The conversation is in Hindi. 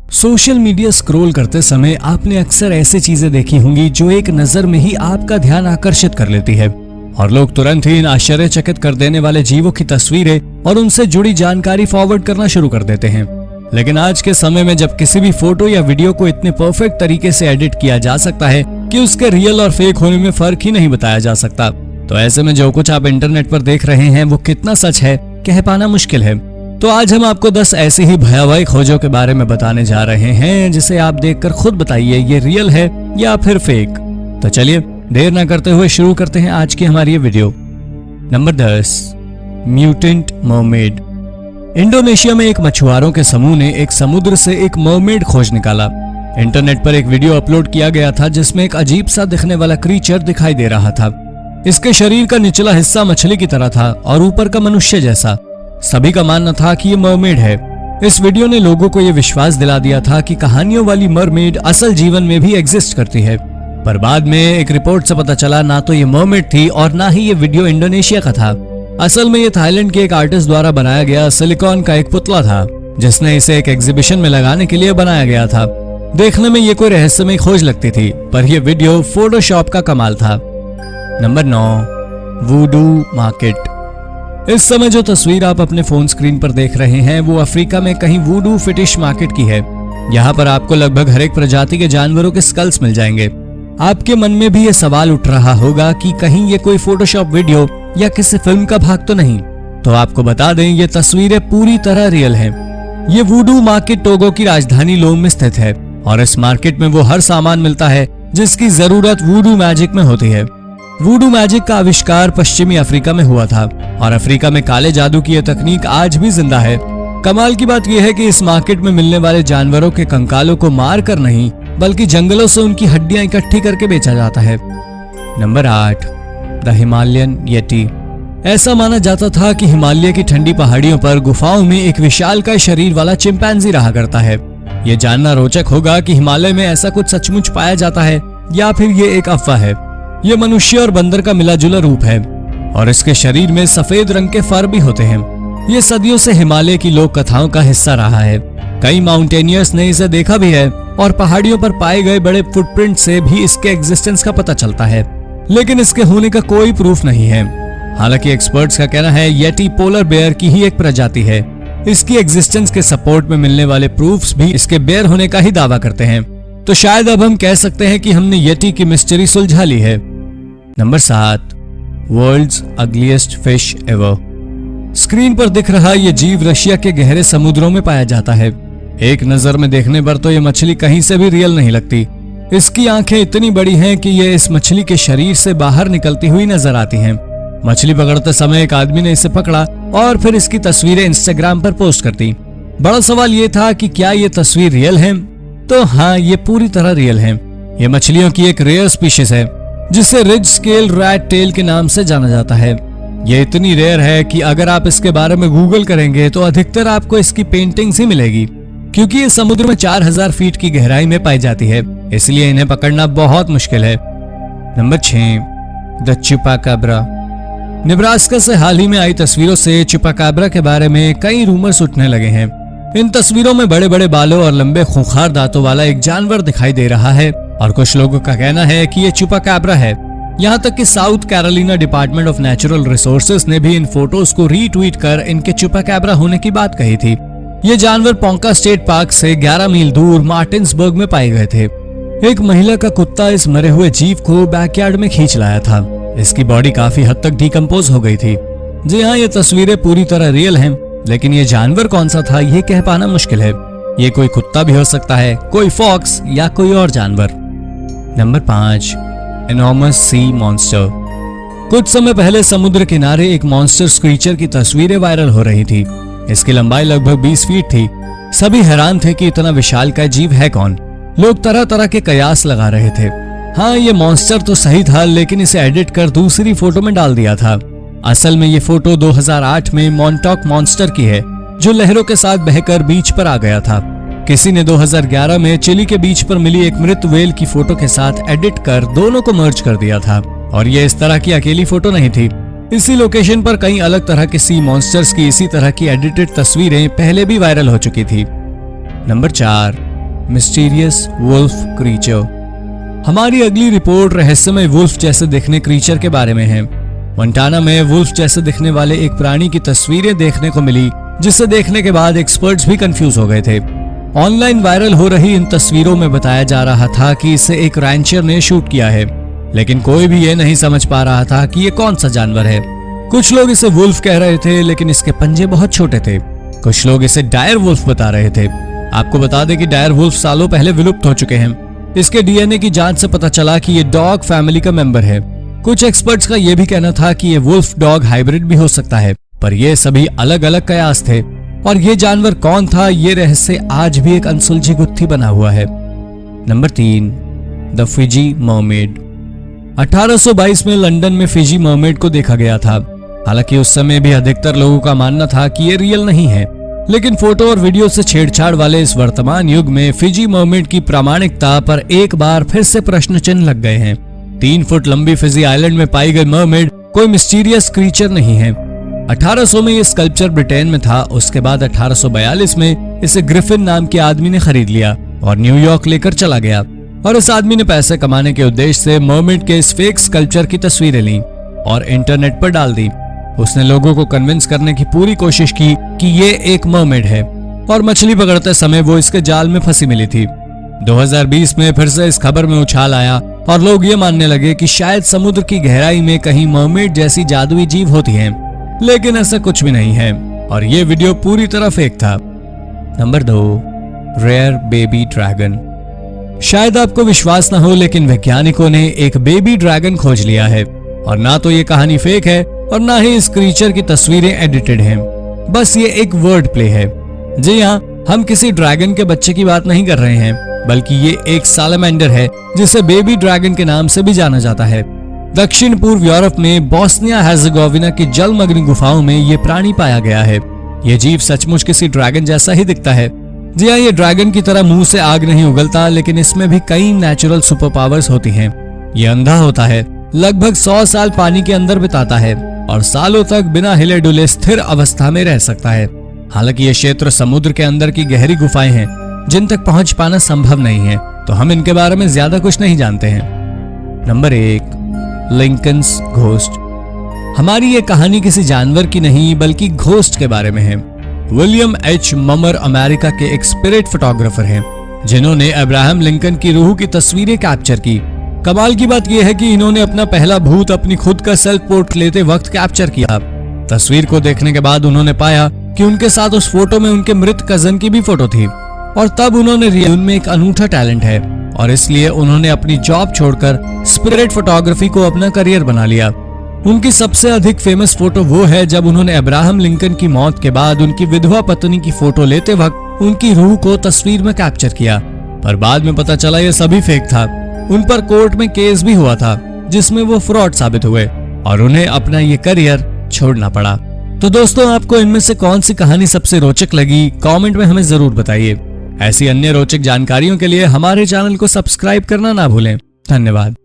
सोशल मीडिया स्क्रॉल करते समय आपने अक्सर ऐसी चीजें देखी होंगी जो एक नजर में ही आपका ध्यान आकर्षित कर लेती है और लोग तुरंत ही इन आश्चर्यचकित कर देने वाले जीवों की तस्वीरें और उनसे जुड़ी जानकारी फॉरवर्ड करना शुरू कर देते हैं। लेकिन आज के समय में जब किसी भी फोटो या वीडियो को इतने परफेक्ट तरीके से एडिट किया जा सकता है कि उसके रियल और फेक होने में फर्क ही नहीं बताया जा सकता, तो ऐसे में जो कुछ आप इंटरनेट पर देख रहे हैं वो कितना सच है कह पाना मुश्किल है। तो आज हम आपको 10 ऐसी ही भयावह खोजों के बारे में बताने जा रहे हैं जिसे आप देखकर खुद बताइए ये रियल है या फिर फेक। तो चलिए देर ना करते हुए शुरू करते हैं आज की हमारी ये video. Number 10, mutant mermaid. Indonesia में एक मछुआरों के समूह ने एक समुद्र से एक मरमेड खोज निकाला। इंटरनेट पर एक वीडियो अपलोड किया गया था जिसमें एक अजीब सा दिखने वाला क्रीचर दिखाई दे रहा था। इसके शरीर का निचला हिस्सा मछली की तरह था और ऊपर का मनुष्य जैसा। सभी का मानना था कि ये मरमेड है। इस वीडियो ने लोगों को ये विश्वास दिला दिया था कि कहानियों वाली मरमेड असल जीवन में भी एग्जिस्ट करती है। पर बाद में एक रिपोर्ट से पता चला ना तो ये मरमेड थी और ना ही ये वीडियो इंडोनेशिया का था। असल में ये थाईलैंड के एक आर्टिस्ट द्वारा बनाया गया सिलिकॉन का एक पुतला था जिसने इसे एक एग्जीबिशन में लगाने के लिए बनाया गया था। देखने में ये कोई रहस्यमय खोज लगती थी पर यह वीडियो फोटोशॉप का कमाल था। Number 9, voodoo market. इस समय जो तस्वीर आप अपने फोन स्क्रीन पर देख रहे हैं वो अफ्रीका में कहीं वूडू फिटिश मार्केट की है। यहाँ पर आपको लगभग हर एक प्रजाति के जानवरों के स्कल्स मिल जाएंगे। आपके मन में भी ये सवाल उठ रहा होगा कि कहीं ये कोई फोटोशॉप वीडियो या किसी फिल्म का भाग तो नहीं। तो आपको बता दें ये तस्वीरें पूरी तरह रियल हैं। ये वूडू मार्केट टोगो की राजधानी लोम में स्थित है और इस मार्केट में वो हर सामान मिलता है जिसकी जरूरत वूडू मैजिक में होती है। वूडू मैजिक का आविष्कार पश्चिमी अफ्रीका में हुआ था और अफ्रीका में काले जादू की यह तकनीक आज भी जिंदा है। कमाल की बात यह है कि इस मार्केट में मिलने वाले जानवरों के कंकालों को मार कर नहीं बल्कि जंगलों से उनकी हड्डियां इकट्ठी करके बेचा जाता है। Number 8, the Himalayan Yeti. ऐसा माना जाता था कि हिमालय की ठंडी पहाड़ियों पर गुफाओं में एक विशालकाय शरीर वाला चिंपैंजी रहा करता है। ये जानना रोचक होगा कि हिमालय में ऐसा कुछ सचमुच पाया जाता है या फिर ये एक अफवाह है। ये मनुष्य और बंदर का मिला जुला रूप है और इसके शरीर में सफेद रंग के फर भी होते हैं। ये सदियों से हिमालय की लोक कथाओं का हिस्सा रहा है। कई माउंटेनियर्स ने इसे देखा भी है और पहाड़ियों पर पाए गए बड़े फुटप्रिंट से भी इसके एग्जिस्टेंस का पता चलता है, लेकिन इसके होने का कोई प्रूफ नहीं है। हालांकि एक्सपर्ट्स का कहना है येटी पोलर बेयर की ही एक प्रजाति है। इसकी एग्जिस्टेंस के सपोर्ट में मिलने वाले प्रूफ्स भी इसके बेयर होने का ही दावा करते हैं। तो शायद अब हम कह सकते हैं कि हमने येटी की मिस्ट्री सुलझा ली है। Number 7, world's ugliest fish ever. Screen पर दिख रहा ये जीव रशिया के गहरे समुद्रों में पाया जाता है। एक नजर में देखने पर तो ये मछली कहीं से भी रियल नहीं लगती। इसकी आंखें इतनी बड़ी हैं कि ये इस मछली के शरीर से बाहर निकलती हुई नजर आती हैं। मछली पकड़ते समय एक आदमी ने इसे पकड़ा और फिर इसकी तस्वीरें इंस्टाग्राम पर पोस्ट कर दी। बड़ा सवाल ये था कि क्या ये तस्वीर रियल है? तो हाँ, ये पूरी तरह रियल है। ये मछलियों की एक रेयर स्पीशीज है जिसे रिज स्केल रैट टेल के नाम से जाना जाता है। ये इतनी रेयर है कि अगर आप इसके बारे में गूगल करेंगे तो अधिकतर आपको इसकी पेंटिंग्स ही मिलेगी, क्योंकि ये समुद्र में 4000 फीट की गहराई में पाई जाती है, इसलिए इन्हें पकड़ना बहुत मुश्किल है। Number 6, the चुपाकाब्रा। नेब्रास्का से हाल ही में आई तस्वीरों से चुपाकाब्रा के बारे में कई रूमर्स उठने लगे हैं। इन तस्वीरों में बड़े बड़े बालों और लंबे खूंखार दांतों वाला एक जानवर दिखाई दे रहा है और कुछ लोगों का कहना है कि ये चुपाकाब्रा है। यहाँ तक कि south Carolina department of natural resources ने भी इन फोटोज को रीट्वीट कर इनके चुपाकाब्रा होने की बात कही थी। ये जानवर पोंका स्टेट पार्क से 11 मील दूर मार्टिन्सबर्ग में पाए गए थे। एक महिला का कुत्ता इस मरे हुए जीव को बैकयार्ड में खींच लाया था। इसकी बॉडी काफी हद तक डिकम्पोज हो गई थी। जी हाँ, ये तस्वीरें पूरी तरह रियल हैं, लेकिन ये जानवर कौन सा था ये कह पाना मुश्किल है। ये कोई कुत्ता भी हो सकता है, कोई फॉक्स या कोई और जानवर। Number 5, enormous sea monster. कुछ समय पहले समुद्र किनारे एक मॉन्स्टर क्रीचर की तस्वीरें वायरल हो रही थी। इसकी लंबाई लगभग 20 फीट थी। सभी हैरान थे कि इतना विशालकाय जीव है कौन। लोग तरह तरह के कयास लगा रहे थे। हाँ, ये मॉन्स्टर तो सही था, लेकिन इसे एडिट कर दूसरी फोटो में डाल दिया था। असल में ये फोटो 2008 में मॉन्टॉक मॉन्स्टर की है जो लहरों के साथ बहकर बीच पर आ गया था। किसी ने 2011 में चिली के बीच पर मिली एक मृत वेल की फोटो के साथ एडिट कर दोनों को मर्ज कर दिया था और ये इस तरह की अकेली फोटो नहीं थी। इसी लोकेशन पर कई अलग तरह के सी मॉन्स्टर्स की इसी तरह की एडिटेड तस्वीरें पहले भी वायरल हो चुकी थी। Number 4, mysterious wolf creature. हमारी अगली रिपोर्ट रहस्यमय वुल्फ जैसे दिखने क्रीचर के बारे में है। मोंटाना में वुल्फ जैसे दिखने वाले एक प्राणी की तस्वीरें देखने को मिली, जिसे देखने के बाद एक्सपर्ट्स भी कंफ्यूज हो गए थे। ऑनलाइन वायरल हो रही इन तस्वीरों में बताया जा रहा था कि इसे एक रैंचर ने शूट किया है, लेकिन कोई भी ये नहीं समझ पा रहा था कि ये कौन सा जानवर है। कुछ लोग इसे वुल्फ कह रहे थे, लेकिन इसके पंजे बहुत छोटे थे। कुछ लोग इसे डायर वुल्फ बता रहे थे। आपको बता दें कि डायर वुल्फ सालों पहले विलुप्त हो चुके हैं। इसके डीएनए की जांच से पता चला कि ये डॉग फैमिली का मेंबर है। कुछ एक्सपर्ट्स का यह भी कहना था कि ये वुल्फ डॉग हाइब्रिड भी हो सकता है, पर ये सभी अलग अलग कयास थे और ये जानवर कौन था, ये रहस्य आज भी एक अनसुलझी गुत्थी बना हुआ है। Number 3, the Fiji mermaid. 1822 में लंदन में फिजी मर्मेड को देखा गया था। हालांकि उस समय भी अधिकतर लोगों का मानना था कि ये रियल नहीं है, लेकिन फोटो और वीडियो से छेड़छाड़ वाले इस वर्तमान युग में फिजी मर्मेड की प्रामाणिकता पर एक बार फिर से प्रश्न चिन्ह लग गए हैं। 3 फुट लंबी फिजी आइलैंड में पाई गई मर्मेड कोई मिस्टीरियस क्रीचर नहीं है। 1800 में ये स्कल्पचर ब्रिटेन में था। उसके बाद 1842 में इसे ग्रिफिन नाम के आदमी ने खरीद लिया और न्यूयॉर्क लेकर चला गया, और इस आदमी ने पैसे कमाने के उद्देश्य से मर्मेड के इस फेक स्कल्पचर की तस्वीरें ली और इंटरनेट पर डाल दी। उसने लोगों को कन्विंस करने की पूरी कोशिश की कि ये एक मर्मेड है, और मछली पकड़ते समय वो इसके जाल में फंसी मिली थी। 2020 में फिर से इस खबर में उछाल आया और लोग ये मानने लगे कि शायद समुद्र की गहराई में कहीं मर्मेड जैसी जादुई जीव होती हैं, लेकिन ऐसा कुछ भी नहीं है और ये वीडियो पूरी तरह फेक था। Number 2, rare baby dragon. शायद आपको विश्वास न हो, लेकिन वैज्ञानिकों ने एक बेबी ड्रैगन खोज लिया है, और ना तो ये कहानी फेक है और ना ही इस क्रीचर की तस्वीरें एडिटेड हैं। बस ये एक वर्ड प्ले है। जी हाँ, हम किसी ड्रैगन के बच्चे की बात नहीं कर रहे हैं, बल्कि ये एक सालामेंडर है जिसे बेबी ड्रैगन के नाम से भी जाना जाता है। दक्षिण पूर्व यूरोप में बोस्निया हेर्जेगोविना की जलमग्न गुफाओं में ये प्राणी पाया गया है। ये जीव सचमुच किसी ड्रैगन जैसा ही दिखता है। जी हाँ, ये ड्रैगन की तरह मुंह से आग नहीं उगलता, लेकिन इसमें भी कई नेचुरल सुपर पावर्स होती हैं। ये अंधा होता है, लगभग 100 साल पानी के अंदर बिताता है और सालों तक बिना हिले डुले स्थिर अवस्था में रह सकता है। हालांकि ये क्षेत्र समुद्र के अंदर की गहरी गुफाएं हैं जिन तक पहुंच पाना संभव नहीं है, तो हम इनके बारे में ज्यादा कुछ नहीं जानते हैं। Number 1, Lincoln's ghost. हमारी ये कहानी किसी जानवर की नहीं बल्कि घोस्ट के बारे में है। विलियम एच ममर अमेरिका के एक स्पिरिट फोटोग्राफर हैं, जिन्होंने अब्राहम लिंकन की रूह की तस्वीरें कैप्चर की। कमाल की बात यह है कि इन्होंने अपना पहला भूत अपनी खुद का सेल्फ पोर्ट्रेट लेते वक्त कैप्चर किया। तस्वीर को देखने के बाद उन्होंने पाया कि उनके साथ उस फोटो में उनके मृत कजन की भी फोटो थी, और तब उन्होंने रियल उनमें एक अनूठा टैलेंट है और इसलिए उन्होंने अपनी जॉब छोड़कर स्पिरिट फोटोग्राफी को अपना करियर बना लिया। उनकी सबसे अधिक फेमस फोटो वो है जब उन्होंने अब्राहम लिंकन की मौत के बाद उनकी विधवा पत्नी की फोटो लेते वक्त उनकी रूह को तस्वीर में कैप्चर किया, पर बाद में पता चला ये सभी फेक था। उन पर कोर्ट में केस भी हुआ था जिसमें वो फ्रॉड साबित हुए और उन्हें अपना ये करियर छोड़ना पड़ा। तो दोस्तों, आपको इनमें से कौन सी कहानी सबसे रोचक लगी, कमेंट में हमें जरूर बताइए। ऐसी अन्य रोचक जानकारियों के लिए हमारे चैनल को सब्सक्राइब करना ना भूलें। धन्यवाद।